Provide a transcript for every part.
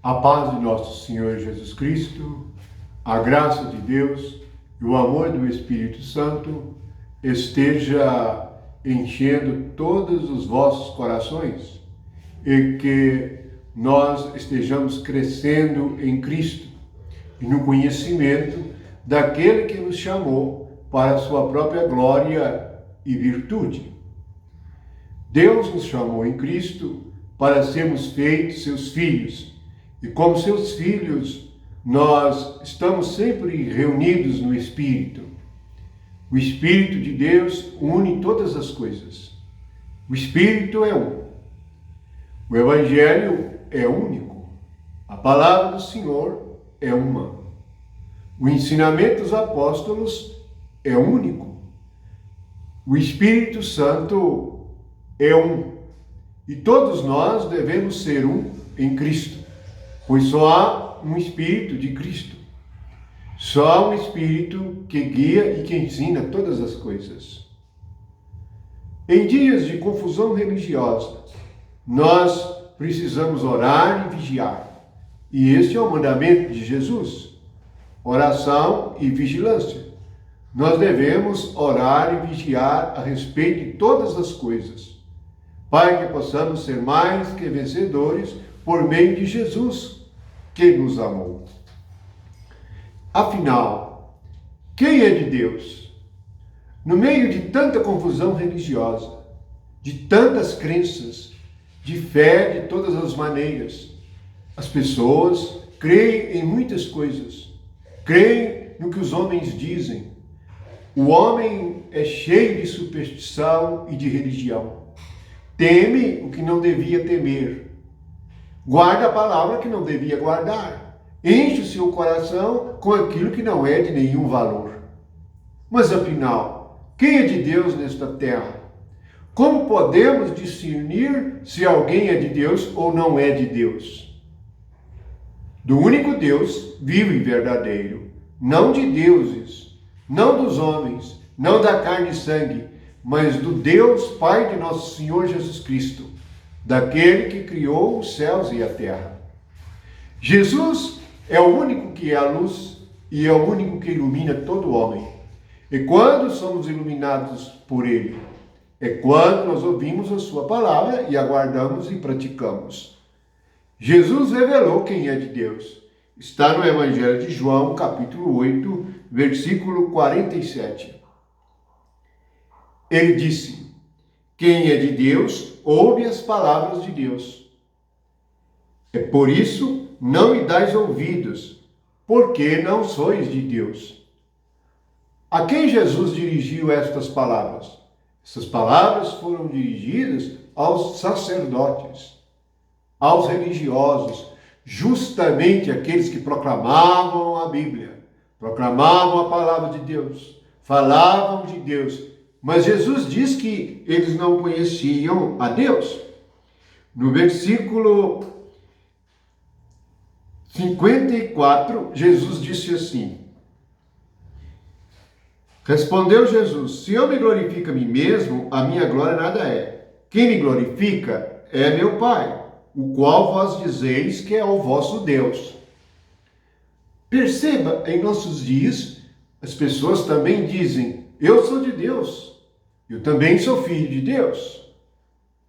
A paz de nosso Senhor Jesus Cristo, a graça de Deus e o amor do Espírito Santo esteja enchendo todos os vossos corações e que nós estejamos crescendo em Cristo e no conhecimento daquele que nos chamou para a sua própria glória e virtude. Deus nos chamou em Cristo para sermos feitos seus filhos. E como seus filhos, nós estamos sempre reunidos no Espírito. O Espírito de Deus une todas as coisas. O Espírito é um. O Evangelho é único. A palavra do Senhor é uma. O ensinamento dos apóstolos é único. O Espírito Santo é um. E todos nós devemos ser um em Cristo. Pois só há um Espírito de Cristo. Só há um Espírito que guia e que ensina todas as coisas. Em dias de confusão religiosa, nós precisamos orar e vigiar. E este é o mandamento de Jesus. Oração e vigilância. Nós devemos orar e vigiar a respeito de todas as coisas, para que possamos ser mais que vencedores por meio de Jesus, que nos amou. Afinal, quem é de Deus? No meio de tanta confusão religiosa, de tantas crenças, de fé de todas as maneiras, as pessoas creem em muitas coisas, creem no que os homens dizem. O homem é cheio de superstição e de religião. Teme o que não devia temer. Guarda a palavra que não devia guardar. Enche o seu coração com aquilo que não é de nenhum valor. Mas afinal, quem é de Deus nesta terra? Como podemos discernir se alguém é de Deus ou não é de Deus? Do único Deus vivo e verdadeiro, não de deuses, não dos homens, não da carne e sangue, mas do Deus Pai de nosso Senhor Jesus Cristo, daquele que criou os céus e a terra. Jesus é o único que é a luz e é o único que ilumina todo homem. E quando somos iluminados por Ele? É quando nós ouvimos a sua palavra e aguardamos e praticamos. Jesus revelou quem é de Deus. Está no Evangelho de João, capítulo 8, versículo 47. Ele disse: quem é de Deus, ouve as palavras de Deus. É por isso, não me dais ouvidos, porque não sois de Deus. A quem Jesus dirigiu estas palavras? Essas palavras foram dirigidas aos sacerdotes, aos religiosos, justamente aqueles que proclamavam a Bíblia, proclamavam a palavra de Deus, falavam de Deus. Mas Jesus diz que eles não conheciam a Deus. No versículo 54, Jesus disse assim: respondeu Jesus: se eu me glorifico a mim mesmo, a minha glória nada é. Quem me glorifica é meu Pai, o qual vós dizeis que é o vosso Deus. Perceba, em nossos dias, as pessoas também dizem: eu sou de Deus, eu também sou filho de Deus.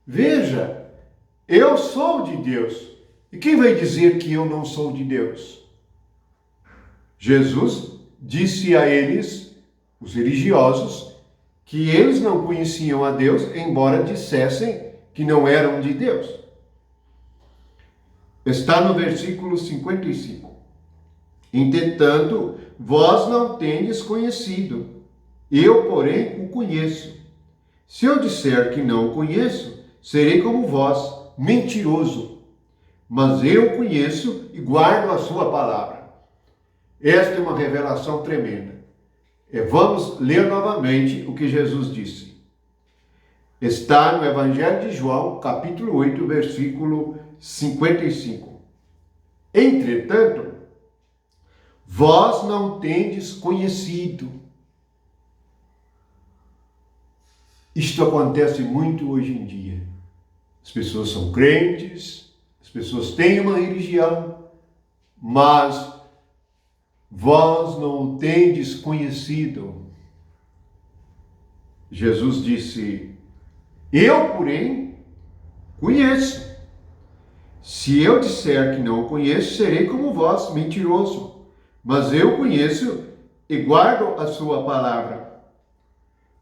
Veja, eu sou de Deus. E quem vai dizer que eu não sou de Deus? Jesus disse a eles, os religiosos, que eles não conheciam a Deus, embora dissessem que não eram de Deus. Está no versículo 55. Entretanto, vós não tendes conhecido, eu, porém, o conheço. Se eu disser que não o conheço, serei como vós, mentiroso. Mas eu conheço e guardo a sua palavra. Esta é uma revelação tremenda. Vamos ler novamente o que Jesus disse. Está no Evangelho de João, capítulo 8, versículo 55. Entretanto, vós não tendes conhecido. Isto acontece muito hoje em dia. As pessoas são crentes, as pessoas têm uma religião, mas vós não o tendes conhecido. Jesus disse: eu, porém, conheço. Se eu disser que não o conheço, serei como vós, mentiroso. Mas eu conheço e guardo a sua palavra.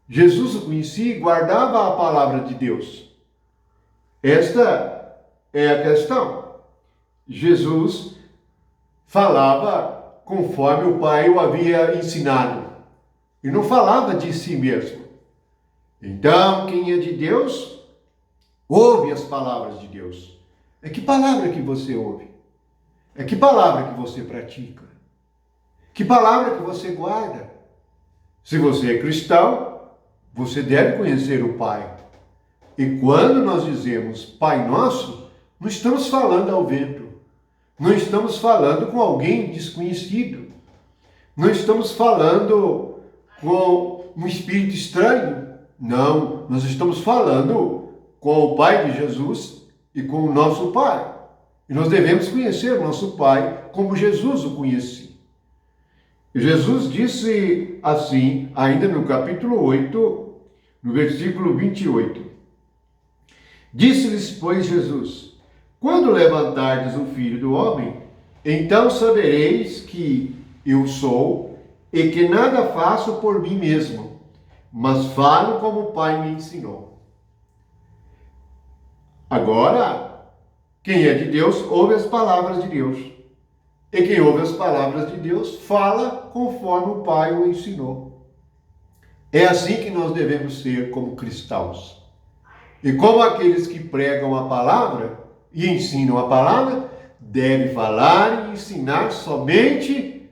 Jesus o conhecia e guardava a palavra de Deus. Esta é a questão. Jesus falava conforme o Pai o havia ensinado. E não falava de si mesmo. Então, quem é de Deus, ouve as palavras de Deus. É que palavra que você ouve? É que palavra que você pratica? Que palavra que você guarda? Se você é cristão, você deve conhecer o Pai. E quando nós dizemos Pai Nosso, não estamos falando ao vento. Não estamos falando com alguém desconhecido. Não estamos falando com um espírito estranho. Não, nós estamos falando com o Pai de Jesus e com o nosso Pai. E nós devemos conhecer o nosso Pai como Jesus o conhecia. Jesus disse assim, ainda no capítulo 8, no versículo 28. Disse-lhes, pois, Jesus: quando levantardes o Filho do Homem, então sabereis que eu sou e que nada faço por mim mesmo, mas falo como o Pai me ensinou. Agora, quem é de Deus ouve as palavras de Deus. E quem ouve as palavras de Deus fala conforme o Pai o ensinou. É assim que nós devemos ser como cristãos. E como aqueles que pregam a palavra e ensinam a palavra, devem falar e ensinar somente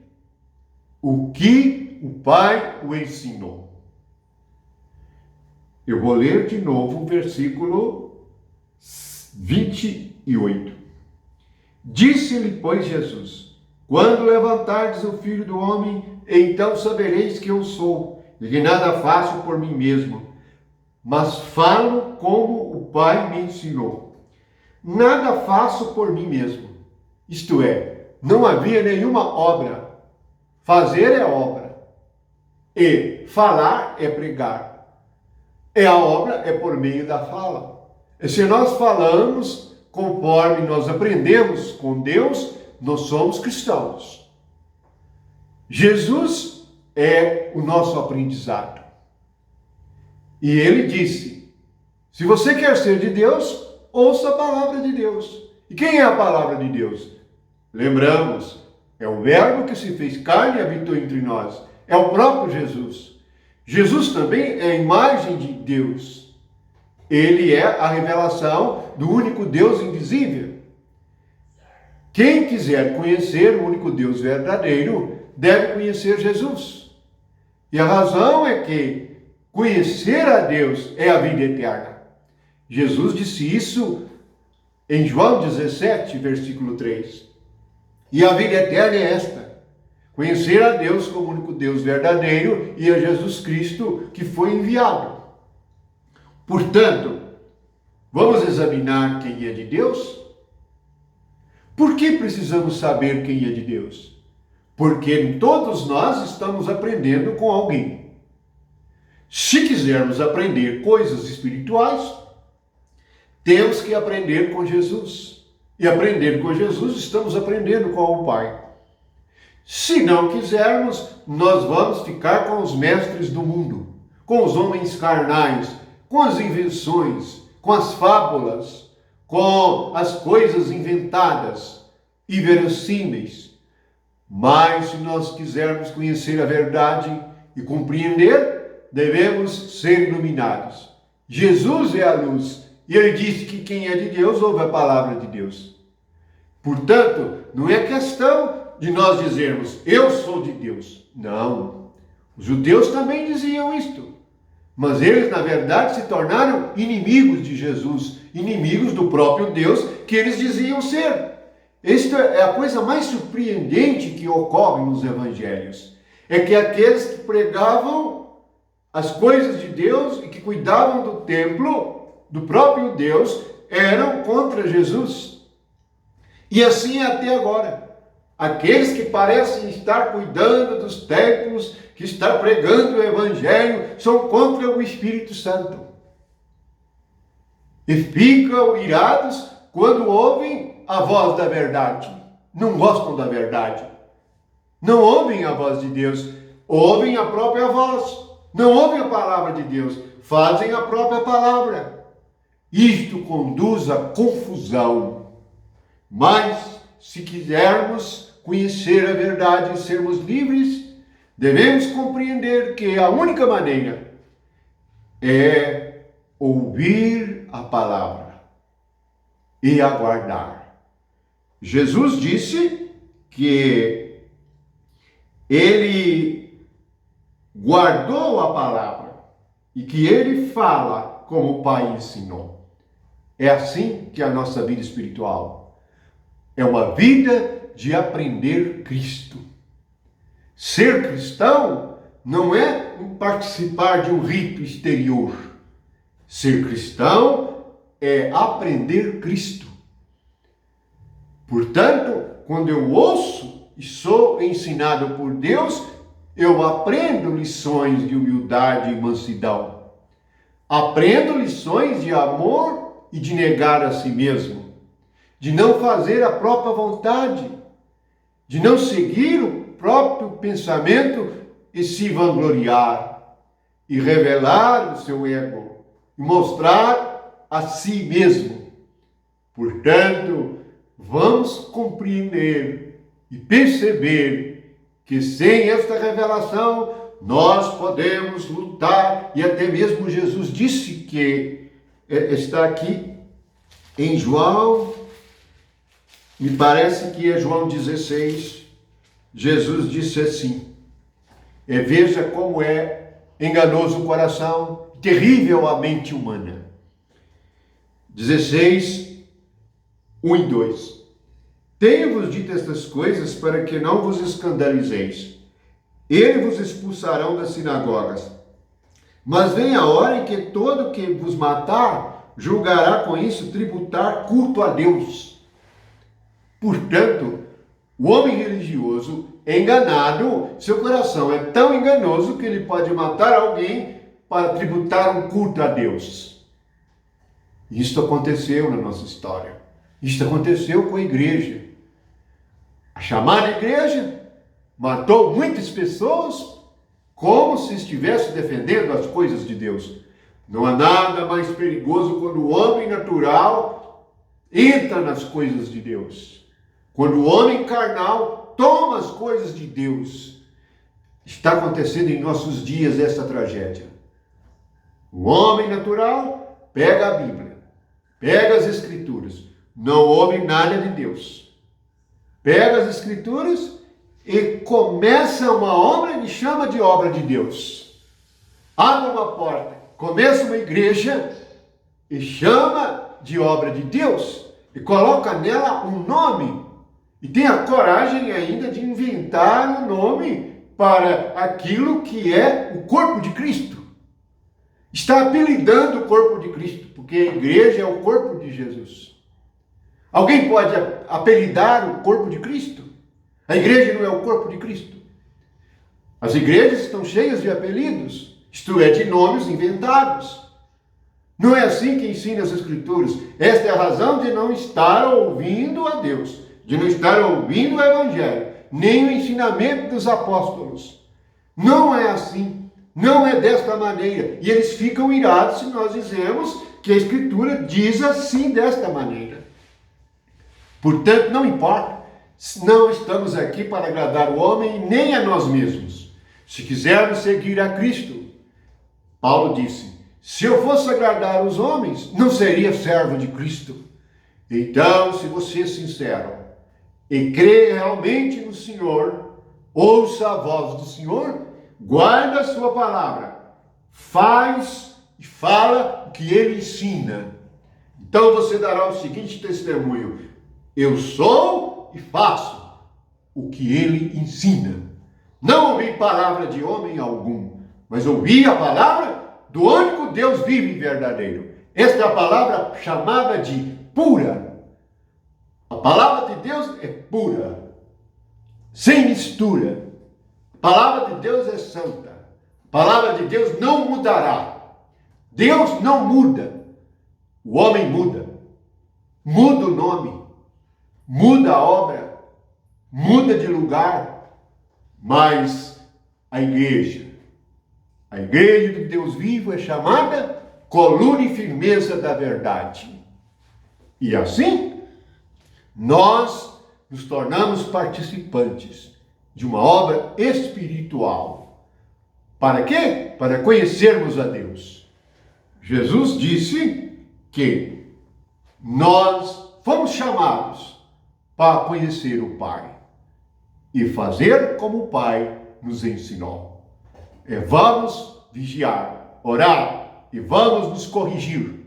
o que o Pai o ensinou. Eu vou ler de novo o versículo 28. Disse-lhe, pois, Jesus: quando levantardes o Filho do Homem, então sabereis que eu sou, e que nada faço por mim mesmo, mas falo como o Pai me ensinou. Nada faço por mim mesmo. Isto é, não havia nenhuma obra. Fazer é obra. E falar é pregar. E a obra é por meio da fala. E se nós falamos conforme nós aprendemos com Deus, nós somos cristãos. Jesus é o nosso aprendizado. E ele disse: se você quer ser de Deus, ouça a palavra de Deus. E quem é a palavra de Deus? Lembramos, é o Verbo que se fez carne e habitou entre nós. É o próprio Jesus. Jesus também é a imagem de Deus. Ele é a revelação do único Deus invisível. Quem quiser conhecer o único Deus verdadeiro, deve conhecer Jesus. E a razão é que conhecer a Deus é a vida eterna. Jesus disse isso em João 17, versículo 3. E a vida eterna é esta: conhecer a Deus como único Deus verdadeiro e a Jesus Cristo que foi enviado. Portanto, vamos examinar quem é de Deus? Por que precisamos saber quem é de Deus? Porque todos nós estamos aprendendo com alguém. Se quisermos aprender coisas espirituais, temos que aprender com Jesus. E aprender com Jesus, estamos aprendendo com o Pai. Se não quisermos, nós vamos ficar com os mestres do mundo, com os homens carnais, com as invenções, com as fábulas, com as coisas inventadas e verossímeis. Mas se nós quisermos conhecer a verdade e compreender, devemos ser iluminados. Jesus é a luz. E ele disse que quem é de Deus ouve a palavra de Deus. Portanto, não é questão de nós dizermos, eu sou de Deus. Não. Os judeus também diziam isto. Mas eles, na verdade, se tornaram inimigos de Jesus, inimigos do próprio Deus que eles diziam ser. Esta é a coisa mais surpreendente que ocorre nos evangelhos. É que aqueles que pregavam as coisas de Deus e que cuidavam do templo, do próprio Deus, eram contra Jesus. E assim é até agora. Aqueles que parecem estar cuidando dos templos, que estão pregando o Evangelho, são contra o Espírito Santo. E ficam irados quando ouvem a voz da verdade. Não gostam da verdade. Não ouvem a voz de Deus, ouvem a própria voz. Não ouvem a palavra de Deus, fazem a própria palavra. Isto conduz à confusão. Mas, se quisermos conhecer a verdade e sermos livres, devemos compreender que a única maneira é ouvir a palavra e aguardar. Jesus disse que ele guardou a palavra e que ele fala como o Pai ensinou. É assim que é a nossa vida espiritual. É uma vida de aprender Cristo. Ser cristão não é participar de um rito exterior. Ser cristão é aprender Cristo. Portanto, quando eu ouço e sou ensinado por Deus, eu aprendo lições de humildade e mansidão. Aprendo lições de amor e de negar a si mesmo, de não fazer a própria vontade, de não seguir o próprio pensamento e se vangloriar, e revelar o seu ego, e mostrar a si mesmo. Portanto, vamos compreender e perceber que sem esta revelação nós podemos lutar, e até mesmo Jesus disse que está aqui em João, me parece que é João 16, Jesus disse assim, veja como é enganoso o coração, terrível a mente humana. 16, 1 e 2. Tenho-vos dito estas coisas para que não vos escandalizeis. Eles vos expulsarão das sinagogas. Mas vem a hora em que todo que vos matar julgará com isso tributar culto a Deus. Portanto, o homem religioso é enganado, seu coração é tão enganoso que ele pode matar alguém para tributar um culto a Deus. Isto aconteceu na nossa história. Isto aconteceu com a igreja. A chamada igreja matou muitas pessoas como se estivesse defendendo as coisas de Deus. Não há nada mais perigoso quando o homem natural entra nas coisas de Deus. Quando o homem carnal toma as coisas de Deus. Está acontecendo em nossos dias essa tragédia. O homem natural pega a Bíblia, pega as Escrituras, não ouve nada de Deus. Pega as Escrituras e começa uma obra que chama de obra de Deus. Abre uma porta, começa uma igreja e chama de obra de Deus e coloca nela um nome. E tem a coragem ainda de inventar um nome para aquilo que é o corpo de Cristo. Está apelidando o corpo de Cristo, porque a igreja é o corpo de Jesus. Alguém pode apelidar o corpo de Cristo? A igreja não é o corpo de Cristo. As igrejas estão cheias de apelidos, isto é, de nomes inventados. Não é assim que ensina as Escrituras. Esta é a razão de não estar ouvindo a Deus, de não estar ouvindo o Evangelho, nem o ensinamento dos apóstolos. Não é assim, não é desta maneira. E eles ficam irados se nós dizemos que a Escritura diz assim, desta maneira. Portanto, não importa, não estamos aqui para agradar o homem nem a nós mesmos. Se quisermos seguir a Cristo, Paulo disse, se eu fosse agradar os homens, não seria servo de Cristo. Então, se você é sincero e crê realmente no Senhor, ouça a voz do Senhor, guarda a sua palavra, faz e fala o que ele ensina. Então você dará o seguinte testemunho: eu sou e faço o que ele ensina. Não ouvi palavra de homem algum, mas ouvi a palavra do único Deus vivo e verdadeiro. Esta é a palavra chamada de pura. A palavra de Deus é pura. sem mistura. A palavra de Deus é santa. A palavra de Deus não mudará. Deus não muda. O homem muda. Muda o nome. Muda a obra. Muda de lugar. Mas a igreja do Deus vivo é chamada coluna e firmeza da verdade. E assim, nós nos tornamos participantes de uma obra espiritual. Para quê? Para conhecermos a Deus. Jesus disse que nós fomos chamados para conhecer o Pai e fazer como o Pai nos ensinou. Vamos vigiar, orar e vamos nos corrigir.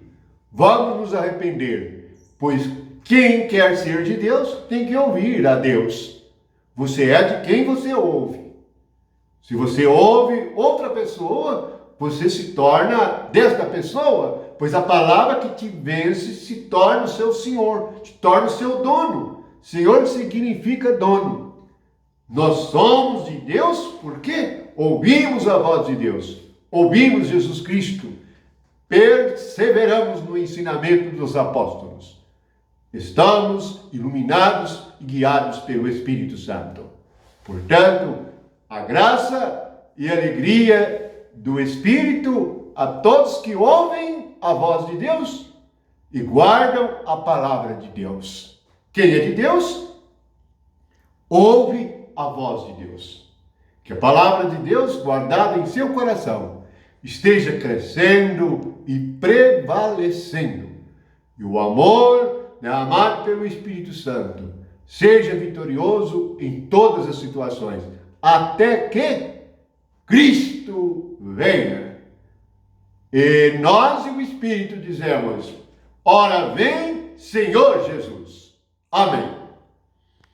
Vamos nos arrepender, pois quem quer ser de Deus tem que ouvir a Deus. Você é de quem você ouve. Se você ouve outra pessoa, você se torna desta pessoa, pois a palavra que te vence se torna o seu senhor, te torna o seu dono. Senhor significa dono. Nós somos de Deus porque ouvimos a voz de Deus, ouvimos Jesus Cristo, perseveramos no ensinamento dos apóstolos. Estamos iluminados e guiados pelo Espírito Santo. Portanto, a graça e a alegria do Espírito a todos que ouvem a voz de Deus e guardam a palavra de Deus. Quem é de Deus, ouve a voz de Deus. Que a palavra de Deus, guardada em seu coração, esteja crescendo e prevalecendo. E o amor, amado pelo Espírito Santo, seja vitorioso em todas as situações, até que Cristo venha. E nós e o Espírito dizemos: ora vem, Senhor Jesus. Amém.